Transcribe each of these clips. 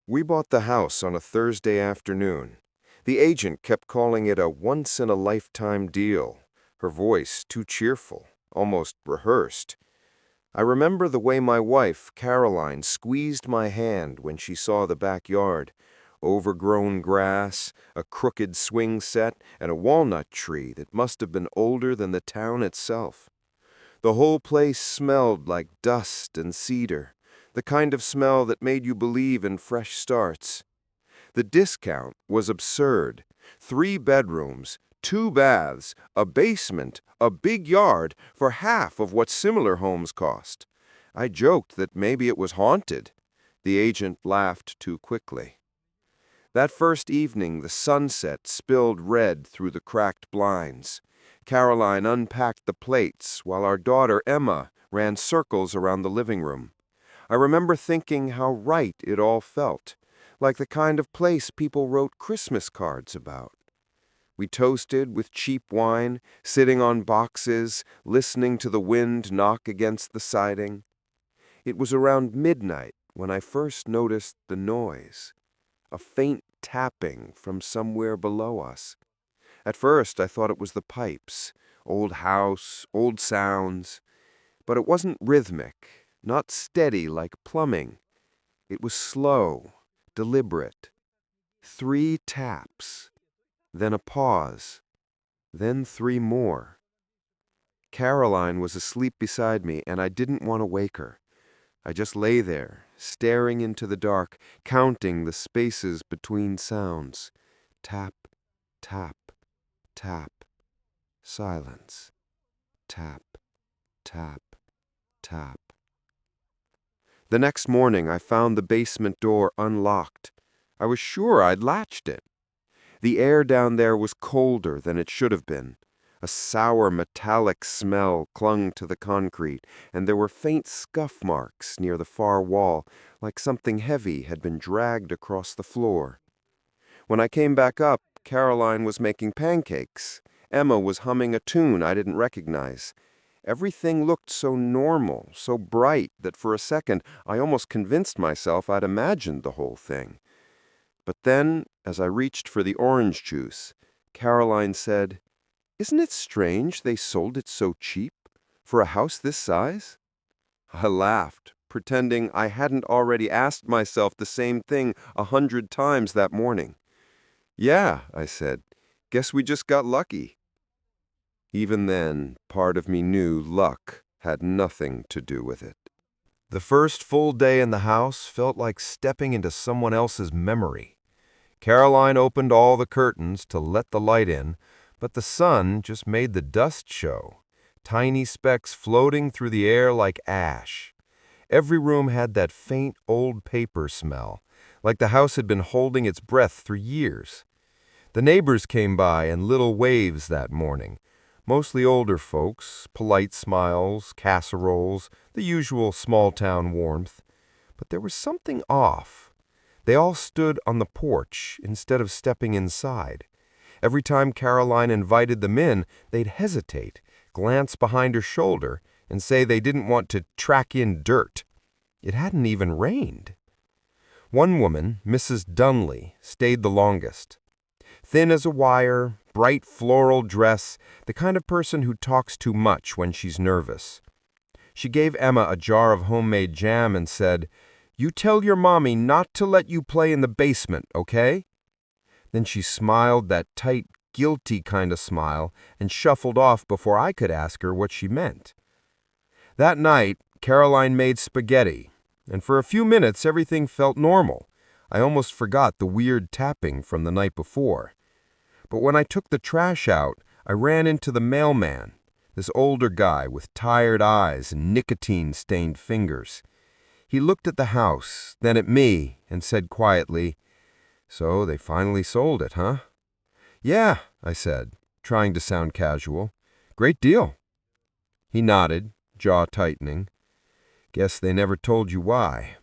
We bought the house on a Thursday afternoon. The agent kept calling it a once-in-a-lifetime deal, her voice too cheerful, almost rehearsed. I remember the way my wife, Caroline, squeezed my hand when she saw the backyard. Overgrown grass, a crooked swing set, and a walnut tree that must have been older than the town itself. The whole place smelled like dust and cedar, the kind of smell that made you believe in fresh starts. The discount was absurd. 3 bedrooms, 2 baths, a basement, a big yard for half of what similar homes cost. I joked that maybe it was haunted. The agent laughed too quickly. That first evening, the sunset spilled red through the cracked blinds. Caroline unpacked the plates while our daughter Emma ran circles around the living room. I remember thinking how right it all felt, like the kind of place people wrote Christmas cards about. We toasted with cheap wine, sitting on boxes, listening to the wind knock against the siding. It was around midnight when I first noticed the noise, a faint tapping from somewhere below us. At first, I thought it was the pipes, old house, old sounds, but it wasn't rhythmic, not steady like plumbing. It was slow, deliberate. 3 taps, then a pause, then 3 more. Caroline was asleep beside me, and I didn't want to wake her. I just lay there, staring into the dark, counting the spaces between sounds. Tap, tap, tap. Silence. Tap, tap, tap. The next morning, I found the basement door unlocked. I was sure I'd latched it. The air down there was colder than it should have been. A sour metallic smell clung to the concrete, and there were faint scuff marks near the far wall, like something heavy had been dragged across the floor. When I came back up, Caroline was making pancakes. Emma was humming a tune I didn't recognize. Everything looked so normal, so bright, that for a second I almost convinced myself I'd imagined the whole thing. But then, as I reached for the orange juice, Caroline said, "Isn't it strange they sold it so cheap, for a house this size?" I laughed, pretending I hadn't already asked myself the same thing 100 times that morning. "Yeah," I said, "guess we just got lucky." Even then, part of me knew luck had nothing to do with it. The first full day in the house felt like stepping into someone else's memory. Caroline opened all the curtains to let the light in, but the sun just made the dust show, tiny specks floating through the air like ash. Every room had that faint old paper smell, like the house had been holding its breath for years. The neighbors came by in little waves that morning, mostly older folks, polite smiles, casseroles, the usual small-town warmth. But there was something off. They all stood on the porch instead of stepping inside. Every time Caroline invited them in, they'd hesitate, glance behind her shoulder, and say they didn't want to track in dirt. It hadn't even rained. One woman, Mrs. Dunley, stayed the longest. Thin as a wire, bright floral dress, the kind of person who talks too much when she's nervous. She gave Emma a jar of homemade jam and said, "You tell your mommy not to let you play in the basement, okay?" Then she smiled that tight, guilty kind of smile and shuffled off before I could ask her what she meant. That night, Caroline made spaghetti, and for a few minutes everything felt normal. I almost forgot the weird tapping from the night before. But when I took the trash out, I ran into the mailman, this older guy with tired eyes and nicotine-stained fingers. He looked at the house, then at me, and said quietly, "So they finally sold it, huh?" "Yeah," I said, trying to sound casual. "Great deal." He nodded, jaw tightening. "Guess they never told you why."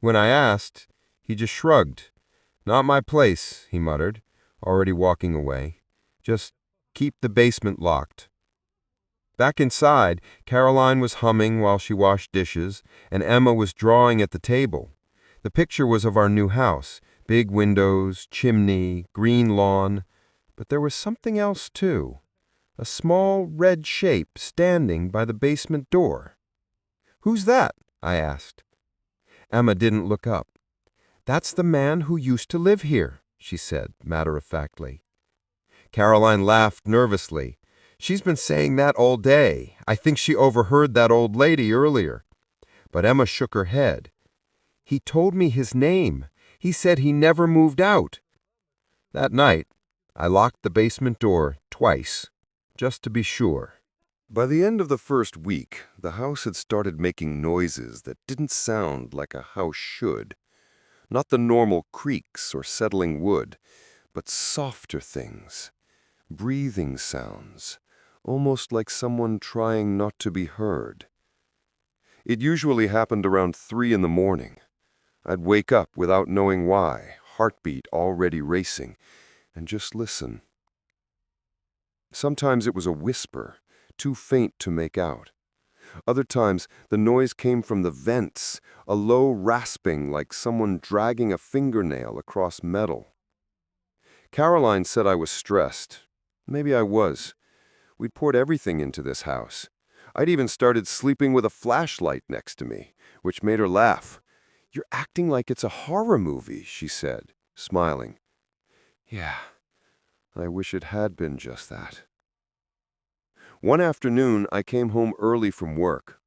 When I asked, he just shrugged. "Not my place," he muttered, already walking away. "Just keep the basement locked." Back inside, Caroline was humming while she washed dishes, and Emma was drawing at the table. The picture was of our new house, big windows, chimney, green lawn, but there was something else too, a small red shape standing by the basement door. "Who's that?" I asked. Emma didn't look up. "That's the man who used to live here," she said, matter-of-factly. Caroline laughed nervously. "She's been saying that all day. I think she overheard that old lady earlier." But Emma shook her head. "He told me his name. He said he never moved out." That night, I locked the basement door twice, just to be sure. By the end of the first week, the house had started making noises that didn't sound like a house should. Not the normal creaks or settling wood, but softer things, breathing sounds, almost like someone trying not to be heard. It usually happened around 3 in the morning. I'd wake up without knowing why, heartbeat already racing, and just listen. Sometimes it was a whisper, too faint to make out. Other times, the noise came from the vents, a low rasping like someone dragging a fingernail across metal. Caroline said I was stressed. Maybe I was. We'd poured everything into this house. I'd even started sleeping with a flashlight next to me, which made her laugh. "You're acting like it's a horror movie," she said, smiling. Yeah, I wish it had been just that. One afternoon, I came home early from work.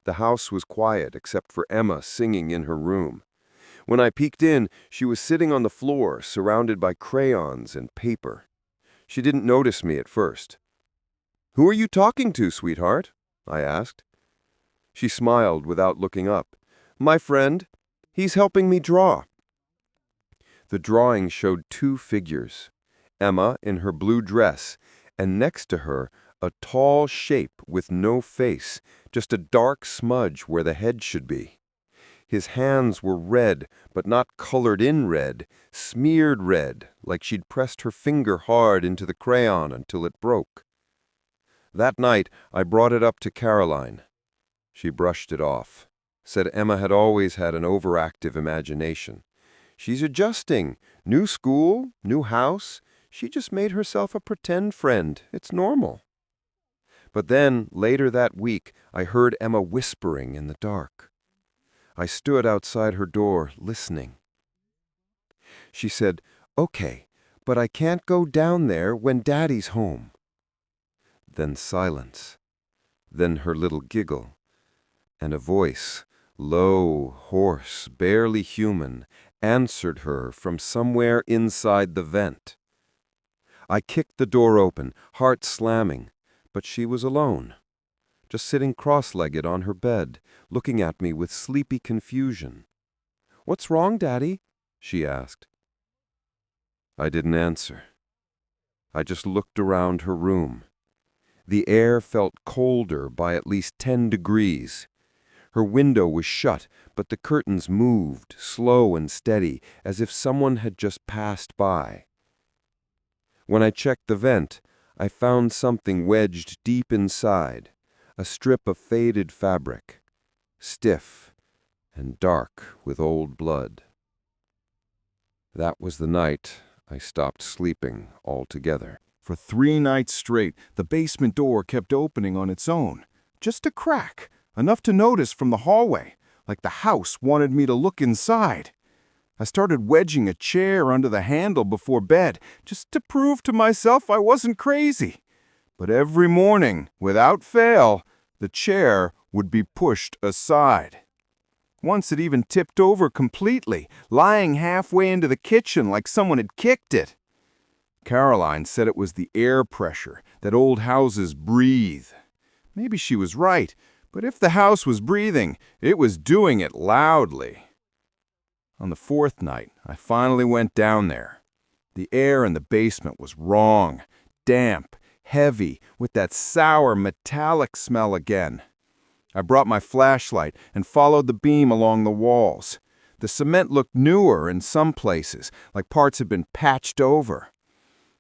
The house was quiet except for Emma singing in her room. When I peeked in, she was sitting on the floor, surrounded by crayons and paper. She didn't notice me at first. "Who are you talking to, sweetheart?" I asked. She smiled without looking up. "My friend. He's helping me draw." The drawing showed 2 figures, Emma in her blue dress, and next to her, a tall shape with no face, just a dark smudge where the head should be. His hands were red, but not colored in red, smeared red, like she'd pressed her finger hard into the crayon until it broke. That night, I brought it up to Caroline. She brushed it off, said Emma had always had an overactive imagination. "She's adjusting. New school, new house. She just made herself a pretend friend. It's normal." But then, later that week, I heard Emma whispering in the dark. I stood outside her door, listening. She said, "Okay, but I can't go down there when Daddy's home." Then silence. Then her little giggle. And a voice, low, hoarse, barely human, answered her from somewhere inside the vent. I kicked the door open, heart slamming, but she was alone, just sitting cross-legged on her bed, looking at me with sleepy confusion. "What's wrong, Daddy?" she asked. I didn't answer. I just looked around her room. The air felt colder by at least 10 degrees. Her window was shut, but the curtains moved, slow and steady, as if someone had just passed by. When I checked the vent, I found something wedged deep inside, a strip of faded fabric, stiff and dark with old blood. That was the night I stopped sleeping altogether. For 3 nights straight, the basement door kept opening on its own. Just a crack, enough to notice from the hallway, like the house wanted me to look inside. I started wedging a chair under the handle before bed, just to prove to myself I wasn't crazy. But every morning, without fail, the chair would be pushed aside. Once it even tipped over completely, lying halfway into the kitchen like someone had kicked it. Caroline said it was the air pressure that old houses breathe. Maybe she was right, but if the house was breathing, it was doing it loudly. On the 4th night, I finally went down there. The air in the basement was wrong, damp, heavy, with that sour metallic smell again. I brought my flashlight and followed the beam along the walls. The cement looked newer in some places, like parts had been patched over.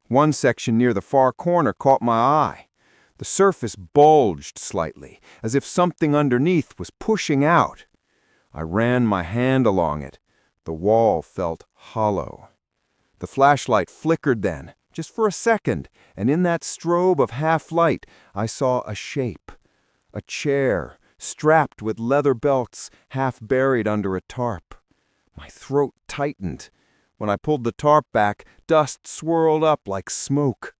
One section near the far corner caught my eye. The surface bulged slightly, as if something underneath was pushing out. I ran my hand along it, The wall felt hollow. The flashlight flickered then, just for a second, and in that strobe of half-light, I saw a shape. A chair, strapped with leather belts, half buried under a tarp. My throat tightened. When I pulled the tarp back, dust swirled up like smoke.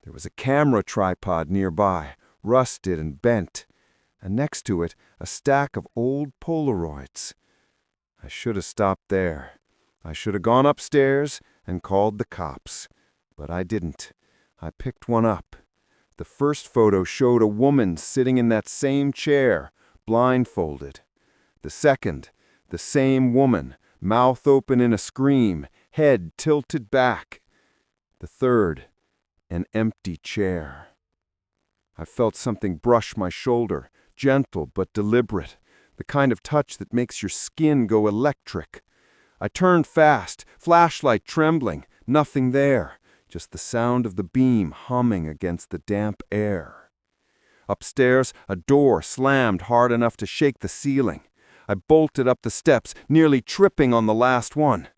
There was a camera tripod nearby, rusted and bent, and next to it, a stack of old Polaroids. I should have stopped there. I should have gone upstairs and called the cops. But I didn't. I picked one up. The first photo showed a woman sitting in that same chair, blindfolded. The second, the same woman, mouth open in a scream, head tilted back. The third, an empty chair. I felt something brush my shoulder, gentle but deliberate, the kind of touch that makes your skin go electric. I turned fast, flashlight trembling, nothing there, just the sound of the beam humming against the damp air. Upstairs, a door slammed hard enough to shake the ceiling. I bolted up the steps, nearly tripping on the last one.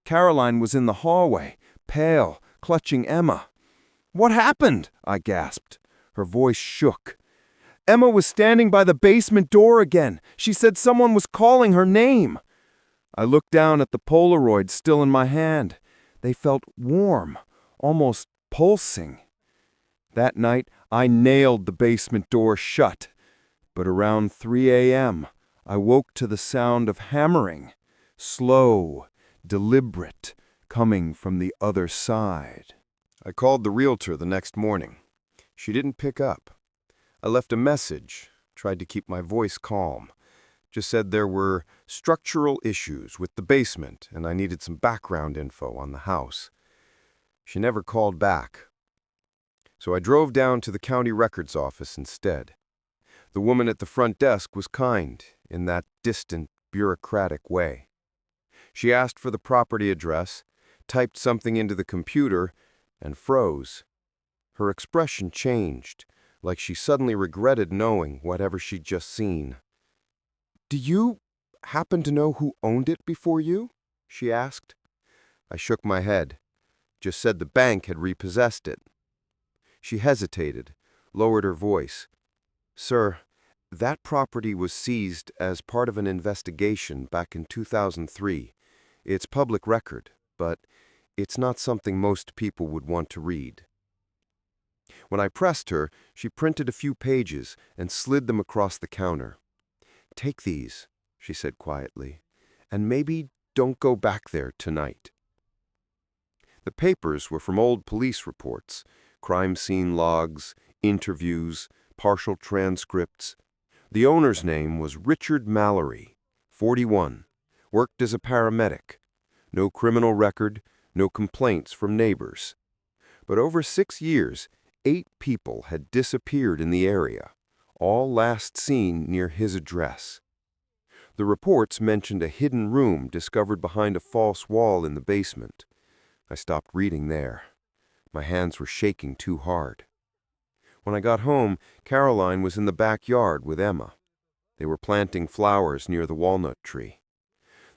Caroline was in the hallway, pale, clutching Emma. "What happened?" I gasped. Her voice shook. "Emma was standing by the basement door again. She said someone was calling her name." I looked down at the Polaroid still in my hand. They felt warm, almost pulsing. That night, I nailed the basement door shut. But around 3 a.m., I woke to the sound of hammering, slow, deliberate, coming from the other side. I called the realtor the next morning. She didn't pick up. I left a message, tried to keep my voice calm. Just said there were structural issues with the basement and I needed some background info on the house. She never called back. So I drove down to the county records office instead. The woman at the front desk was kind in that distant, bureaucratic way. She asked for the property address, typed something into the computer, and froze. Her expression changed, like she suddenly regretted knowing whatever she'd just seen. "Do you happen to know who owned it before you?" she asked. I shook my head. Just said the bank had repossessed it. She hesitated, lowered her voice. "Sir, that property was seized as part of an investigation back in 2003. It's public record, but it's not something most people would want to read." When I pressed her, she printed a few pages and slid them across the counter. "Take these," she said quietly, "and maybe don't go back there tonight." The papers were from old police reports, crime scene logs, interviews, partial transcripts. The owner's name was Richard Mallory, 41, worked as a paramedic. No criminal record, no complaints from neighbors. But over 6 years, 8 people had disappeared in the area, all last seen near his address. The reports mentioned a hidden room discovered behind a false wall in the basement. I stopped reading there. My hands were shaking too hard. When I got home, Caroline was in the backyard with Emma. They were planting flowers near the walnut tree.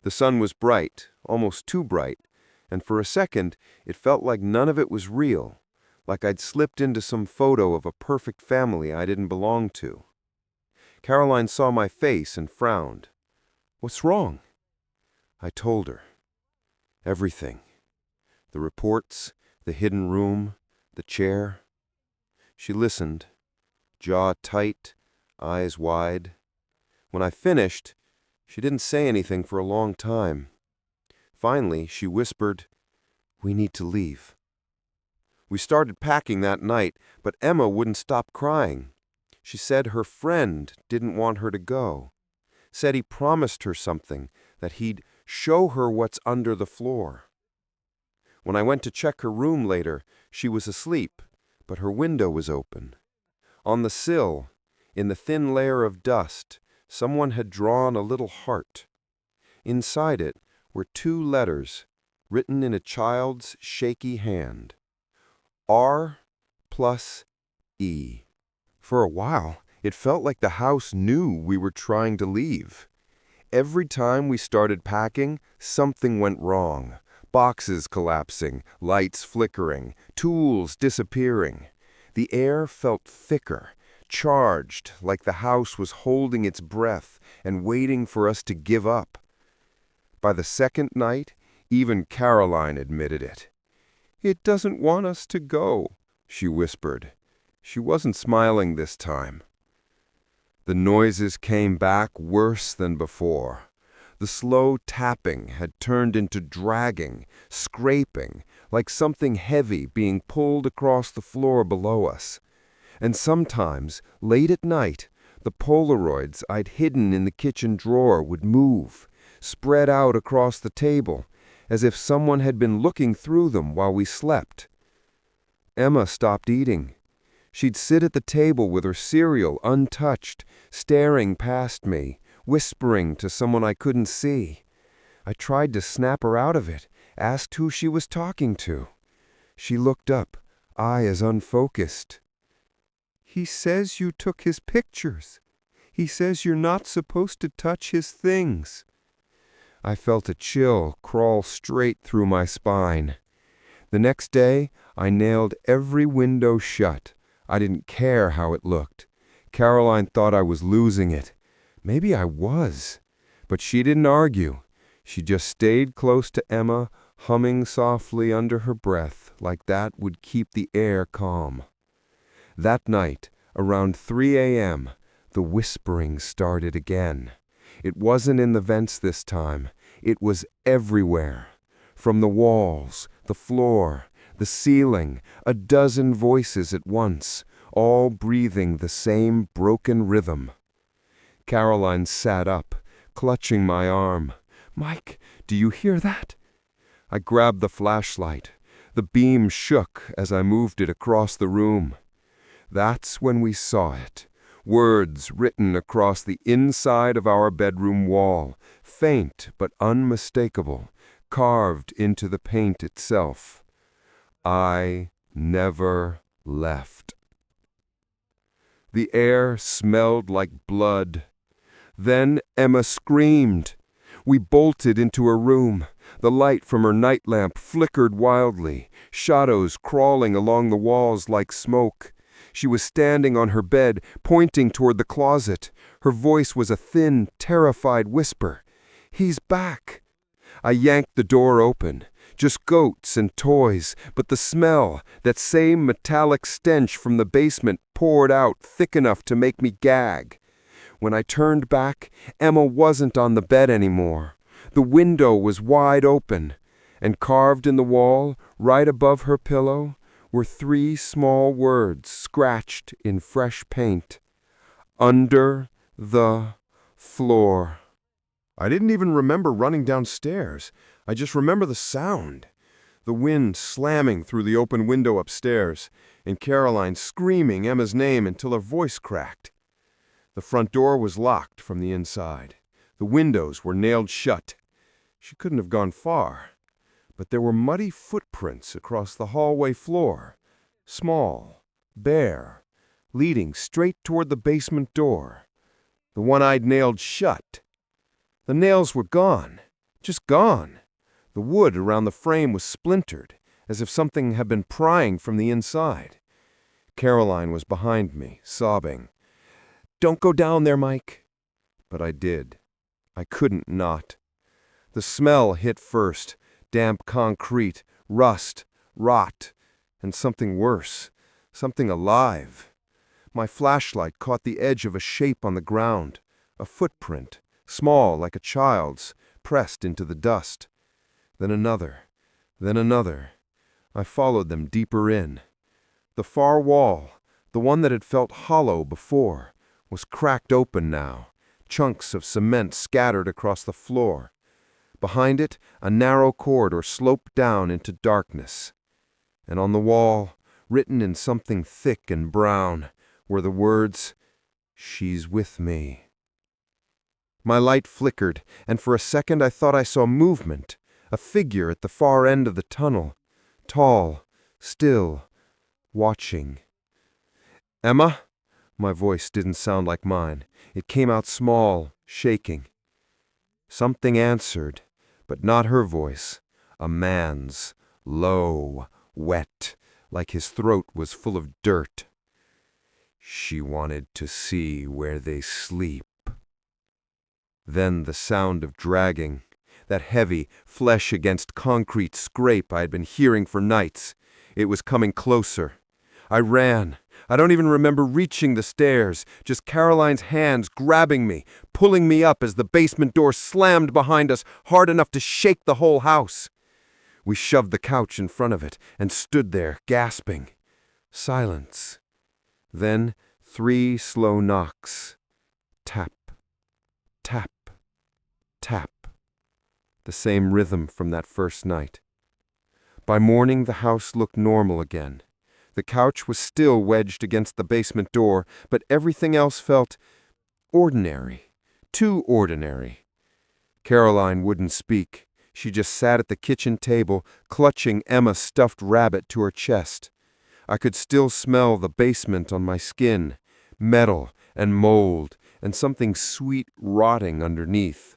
The sun was bright, almost too bright, and for a second it felt like none of it was real, like I'd slipped into some photo of a perfect family I didn't belong to. Caroline saw my face and frowned. "What's wrong?" I told her. Everything. The reports, the hidden room, the chair. She listened, jaw tight, eyes wide. When I finished, she didn't say anything for a long time. Finally, she whispered, "We need to leave." We started packing that night, but Emma wouldn't stop crying. She said her friend didn't want her to go. Said he promised her something, that he'd show her what's under the floor. When I went to check her room later, she was asleep, but her window was open. On the sill, in the thin layer of dust, someone had drawn a little heart. Inside it were 2 letters, written in a child's shaky hand. R plus E. For a while, it felt like the house knew we were trying to leave. every time we started packing, something went wrong. Boxes collapsing, lights flickering, tools disappearing. The air felt thicker, charged, like the house was holding its breath and waiting for us to give up. By the second night, even Caroline admitted it. "It doesn't want us to go," she whispered. She wasn't smiling this time. The noises came back worse than before. The slow tapping had turned into dragging, scraping, like something heavy being pulled across the floor below us. And sometimes, late at night, the Polaroids I'd hidden in the kitchen drawer would move, spread out across the table, as if someone had been looking through them while we slept. Emma stopped eating. She'd sit at the table with her cereal untouched, staring past me, whispering to someone I couldn't see. I tried to snap her out of it, asked who she was talking to. She looked up, eye as unfocused. "He says you took his pictures. He says you're not supposed to touch his things." I felt a chill crawl straight through my spine. The next day, I nailed every window shut. I didn't care how it looked. Caroline thought I was losing it. Maybe I was. But she didn't argue. She just stayed close to Emma, humming softly under her breath, like that would keep the air calm. That night, around 3 a.m., the whispering started again. It wasn't in the vents this time. It was everywhere. From the walls, the floor, the ceiling, a dozen voices at once, all breathing the same broken rhythm. Caroline sat up, clutching my arm. "Mike, do you hear that?" I grabbed the flashlight. The beam shook as I moved it across the room. That's when we saw it. Words written across the inside of our bedroom wall, faint but unmistakable, carved into the paint itself. "I never left." The air smelled like blood. Then Emma screamed. We bolted into her room. The light from her night lamp flickered wildly, shadows crawling along the walls like smoke. She was standing on her bed, pointing toward the closet. Her voice was a thin, terrified whisper. "He's back." I yanked the door open. Just goats and toys, but the smell, that same metallic stench from the basement, poured out thick enough to make me gag. When I turned back, Emma wasn't on the bed anymore. The window was wide open, and carved in the wall, right above her pillow, were 3 small words scratched in fresh paint. "Under the floor." I didn't even remember running downstairs. I just remember the sound. The wind slamming through the open window upstairs, and Caroline screaming Emma's name until her voice cracked. The front door was locked from the inside. The windows were nailed shut. She couldn't have gone far, but there were muddy footprints across the hallway floor, small, bare, leading straight toward the basement door, the one I'd nailed shut. The nails were gone, just gone. The wood around the frame was splintered, as if something had been prying from the inside. Caroline was behind me, sobbing. "Don't go down there, Mike." But I did. I couldn't not. The smell hit first, damp concrete, rust, rot, and something worse, something alive. My flashlight caught the edge of a shape on the ground, a footprint, small like a child's, pressed into the dust. Then another, then another. I followed them deeper in. The far wall, the one that had felt hollow before, was cracked open now, chunks of cement scattered across the floor. Behind it, a narrow corridor sloped down into darkness. And on the wall, written in something thick and brown, were the words, "She's with me." My light flickered, and for a second I thought I saw movement, a figure at the far end of the tunnel, tall, still, watching. "Emma?" My voice didn't sound like mine. It came out small, shaking. Something answered, but not her voice. A man's, low, wet, like his throat was full of dirt. She wanted to see where they sleep. Then the sound of dragging, that heavy, flesh against concrete scrape I had been hearing for nights. It was coming closer. I ran. I don't even remember reaching the stairs, just Caroline's hands grabbing me, pulling me up as the basement door slammed behind us hard enough to shake the whole house. We shoved the couch in front of it and stood there, gasping. Silence. Then 3 slow knocks. Tap, tap, tap. The same rhythm from that first night. By morning, the house looked normal again. The couch was still wedged against the basement door, but everything else felt ordinary, too ordinary. Caroline wouldn't speak. She just sat at the kitchen table, clutching Emma's stuffed rabbit to her chest. I could still smell the basement on my skin, metal and mold, and something sweet rotting underneath.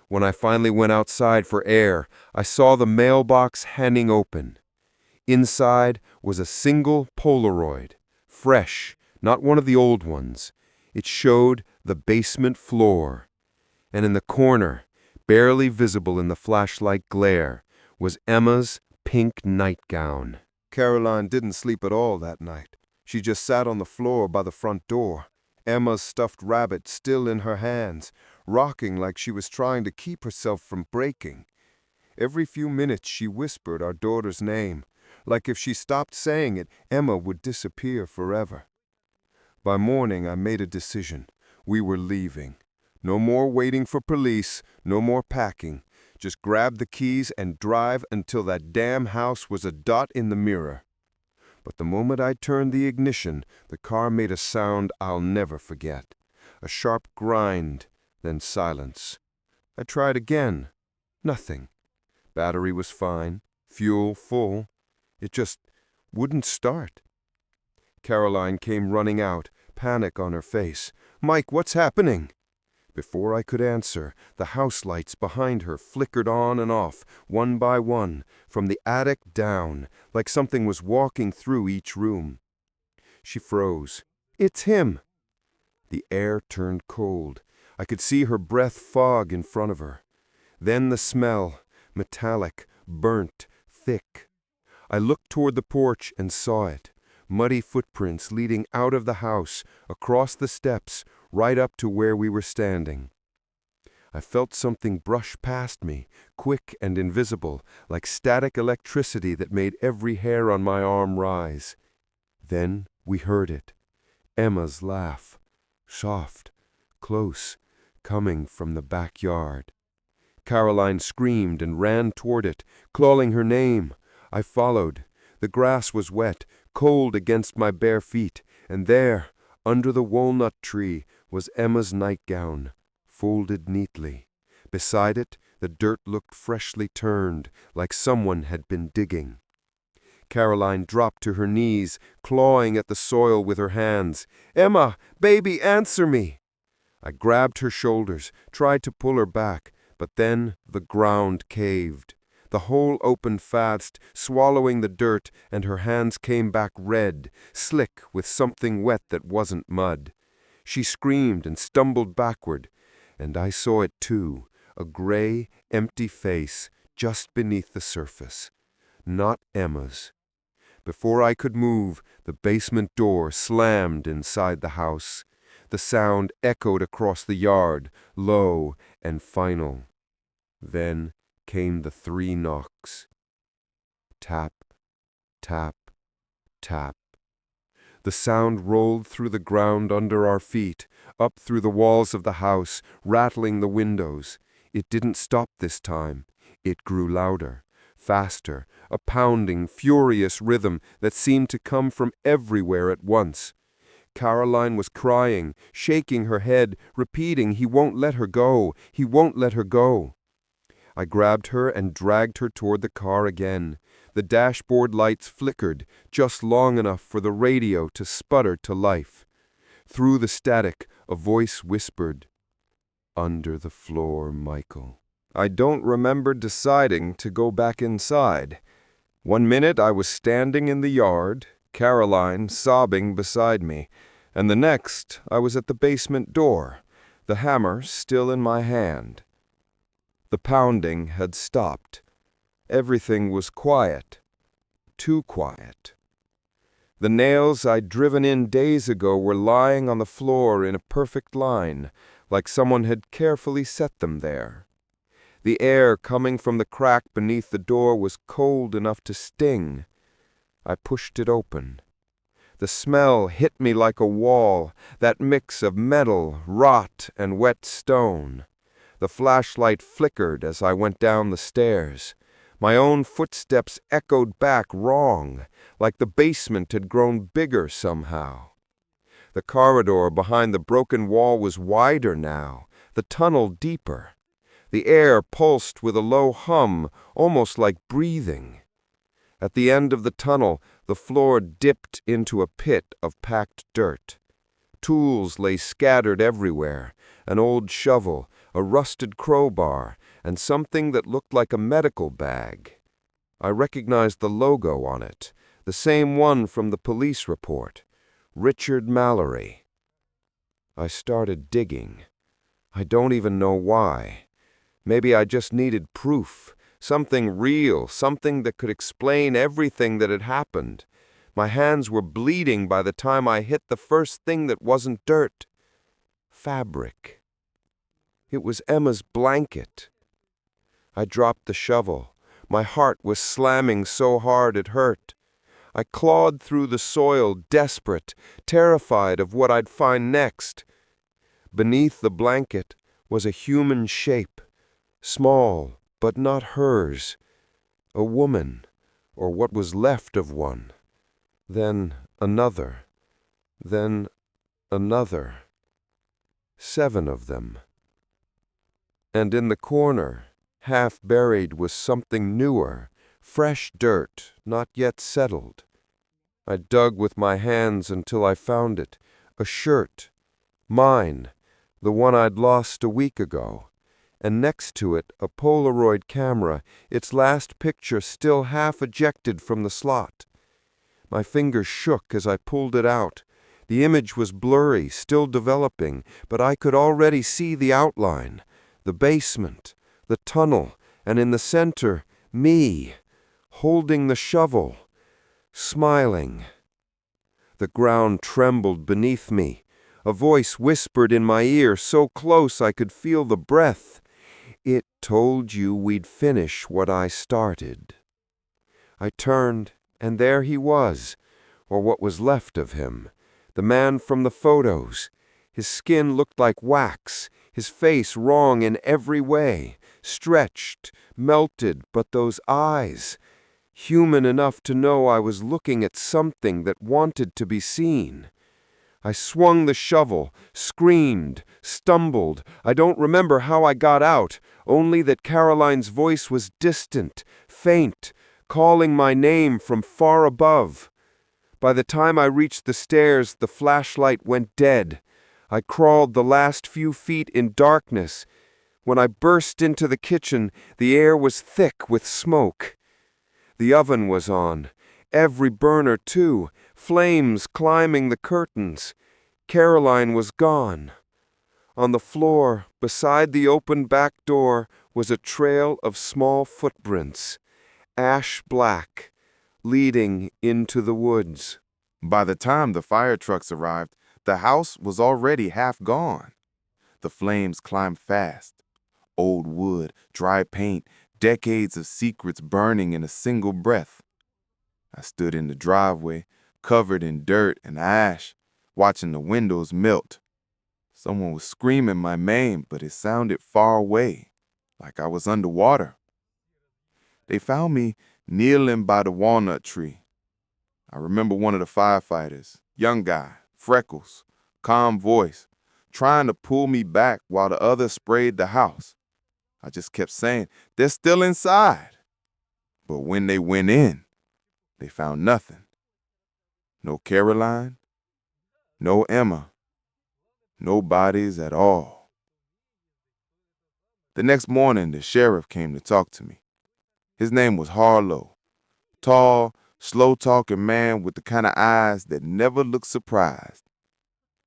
When I finally went outside for air, I saw the mailbox hanging open. Inside was a single Polaroid, fresh, not one of the old ones. It showed the basement floor. And in the corner, barely visible in the flashlight glare, was Emma's pink nightgown. Caroline didn't sleep at all that night. She just sat on the floor by the front door, Emma's stuffed rabbit still in her hands, rocking like she was trying to keep herself from breaking. Every few minutes she whispered our daughter's name, like if she stopped saying it, Emma would disappear forever. By morning, I made a decision. We were leaving. No more waiting for police, no more packing. Just grab the keys and drive until that damn house was a dot in the mirror. But the moment I turned the ignition, the car made a sound I'll never forget. A sharp grind, then silence. I tried again. Nothing. Battery was fine, fuel full. It just wouldn't start. Caroline came running out, panic on her face. "Mike, what's happening?" Before I could answer, the house lights behind her flickered on and off, one by one, from the attic down, like something was walking through each room. She froze. "It's him!" The air turned cold. I could see her breath fog in front of her. Then the smell, metallic, burnt, thick. I looked toward the porch and saw it. Muddy footprints leading out of the house, across the steps, right up to where we were standing. I felt something brush past me, quick and invisible, like static electricity that made every hair on my arm rise. Then we heard it. Emma's laugh. Soft, close, coming from the backyard. Caroline screamed and ran toward it, calling her name. I followed. The grass was wet, cold against my bare feet, and there, under the walnut tree, was Emma's nightgown, folded neatly. Beside it, the dirt looked freshly turned, like someone had been digging. Caroline dropped to her knees, clawing at the soil with her hands. "Emma, baby, answer me!" I grabbed her shoulders, tried to pull her back, but then the ground caved. The hole opened fast, swallowing the dirt, and her hands came back red, slick with something wet that wasn't mud. She screamed and stumbled backward, and I saw it too, a gray, empty face just beneath the surface. Not Emma's. Before I could move, the basement door slammed inside the house. The sound echoed across the yard, low and final. Then came the 3 knocks. Tap, tap, tap. The sound rolled through the ground under our feet, up through the walls of the house, rattling the windows. It didn't stop this time. It grew louder, faster, a pounding, furious rhythm that seemed to come from everywhere at once. Caroline was crying, shaking her head, repeating, "He won't let her go. He won't let her go." I grabbed her and dragged her toward the car again. The dashboard lights flickered, just long enough for the radio to sputter to life. Through the static, a voice whispered, Under the floor, Michael. I don't remember deciding to go back inside. One minute I was standing in the yard, Caroline sobbing beside me, and the next I was at the basement door, the hammer still in my hand. The pounding had stopped. Everything was quiet. Too quiet. The nails I'd driven in days ago were lying on the floor in a perfect line, like someone had carefully set them there. The air coming from the crack beneath the door was cold enough to sting. I pushed it open. The smell hit me like a wall, that mix of metal, rot, and wet stone. The flashlight flickered as I went down the stairs. My own footsteps echoed back wrong, like the basement had grown bigger somehow. The corridor behind the broken wall was wider now, the tunnel deeper. The air pulsed with a low hum, almost like breathing. At the end of the tunnel, the floor dipped into a pit of packed dirt. Tools lay scattered everywhere, an old shovel, a rusted crowbar, and something that looked like a medical bag. I recognized the logo on it, the same one from the police report. Richard Mallory. I started digging. I don't even know why. Maybe I just needed proof, something real, something that could explain everything that had happened. My hands were bleeding by the time I hit the first thing that wasn't dirt. Fabric. It was Emma's blanket. I dropped the shovel. My heart was slamming so hard it hurt. I clawed through the soil, desperate, terrified of what I'd find next. Beneath the blanket was a human shape, small, but not hers. A woman, or what was left of one. Then another. Then another. 7 of them. And in the corner, half buried, was something newer, fresh dirt, not yet settled. I dug with my hands until I found it, a shirt. Mine, the one I'd lost a week ago. And next to it, a Polaroid camera, its last picture still half ejected from the slot. My fingers shook as I pulled it out. The image was blurry, still developing, but I could already see the outline, the basement, the tunnel, and in the center, me, holding the shovel, smiling. The ground trembled beneath me. A voice whispered in my ear, so close I could feel the breath. It told you we'd finish what I started. I turned, and there he was, or what was left of him, the man from the photos. His skin looked like wax, his face wrong in every way, stretched, melted, but those eyes, human enough to know I was looking at something that wanted to be seen. I swung the shovel, screamed, stumbled. I don't remember how I got out, only that Caroline's voice was distant, faint, calling my name from far above. By the time I reached the stairs, the flashlight went dead. I crawled the last few feet in darkness. When I burst into the kitchen, the air was thick with smoke. The oven was on, every burner too, flames climbing the curtains. Caroline was gone. On the floor, beside the open back door, was a trail of small footprints, ash black, leading into the woods. By the time the fire trucks arrived, the house was already half gone. The flames climbed fast. Old wood, dry paint, decades of secrets burning in a single breath. I stood in the driveway, covered in dirt and ash, watching the windows melt. Someone was screaming my name, but it sounded far away, like I was underwater. They found me kneeling by the walnut tree. I remember one of the firefighters, young guy, freckles, calm voice, trying to pull me back while the others sprayed the house. I just kept saying, "They're still inside." But when they went in, they found nothing. No Caroline, no Emma, no bodies at all. The next morning, the sheriff came to talk to me. His name was Harlow. Tall, slow-talking man with the kind of eyes that never looked surprised.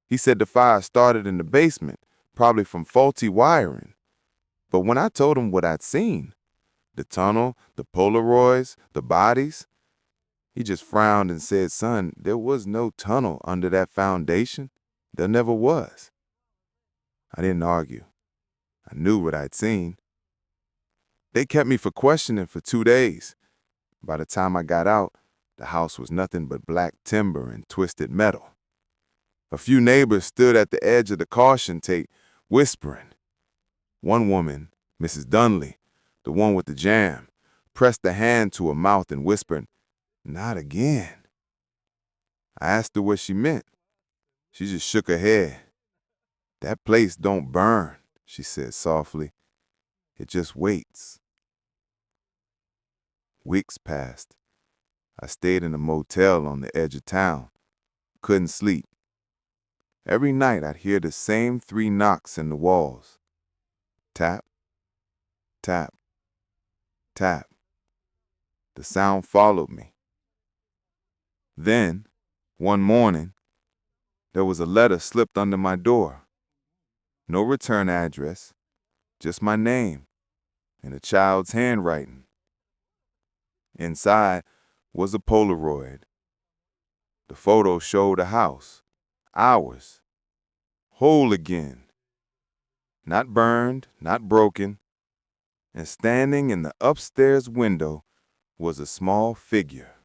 He said the fire started in the basement, probably from faulty wiring. But when I told him what I'd seen, the tunnel, the Polaroids, the bodies, he just frowned and said, "Son, there was no tunnel under that foundation. There never was." I didn't argue. I knew what I'd seen. They kept me for questioning for 2 days. By the time I got out, the house was nothing but black timber and twisted metal. A few neighbors stood at the edge of the caution tape, whispering. One woman, Mrs. Dunley, the one with the jam, pressed a hand to her mouth and whispered, "Not again." I asked her what she meant. She just shook her head. "That place don't burn," she said softly. "It just waits." Weeks passed. I stayed in a motel on the edge of town. Couldn't sleep. Every night I'd hear the same 3 knocks in the walls. Tap, tap, tap. The sound followed me. Then, one morning, there was a letter slipped under my door. No return address, just my name and a child's handwriting. Inside was a Polaroid. The photo showed a house, ours, whole again, not burned, not broken, and standing in the upstairs window was a small figure.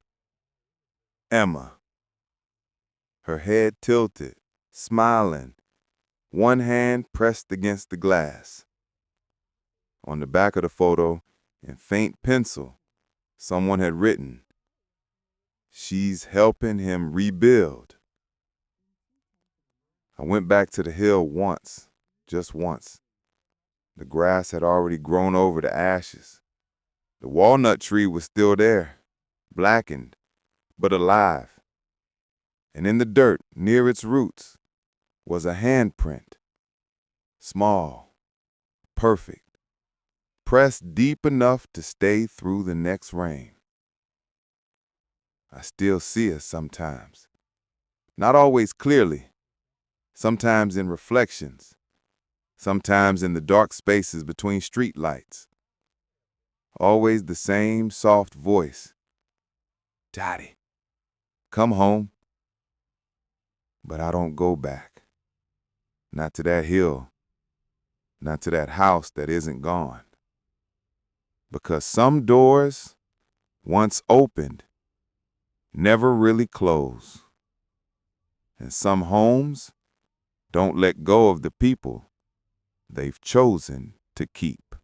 Emma. Her head tilted, smiling, one hand pressed against the glass. On the back of the photo, in faint pencil, someone had written, "She's helping him rebuild." I went back to the hill once, just once. The grass had already grown over the ashes. The walnut tree was still there, blackened, but alive. And in the dirt, near its roots, was a handprint. Small, perfect, pressed deep enough to stay through the next rain. I still see it sometimes. Not always clearly, sometimes in reflections, sometimes in the dark spaces between street lights. Always the same soft voice. "Daddy, come home." But I don't go back. Not to that hill, not to that house that isn't gone. Because some doors, once opened, never really close. And some homes don't let go of the people they've chosen to keep.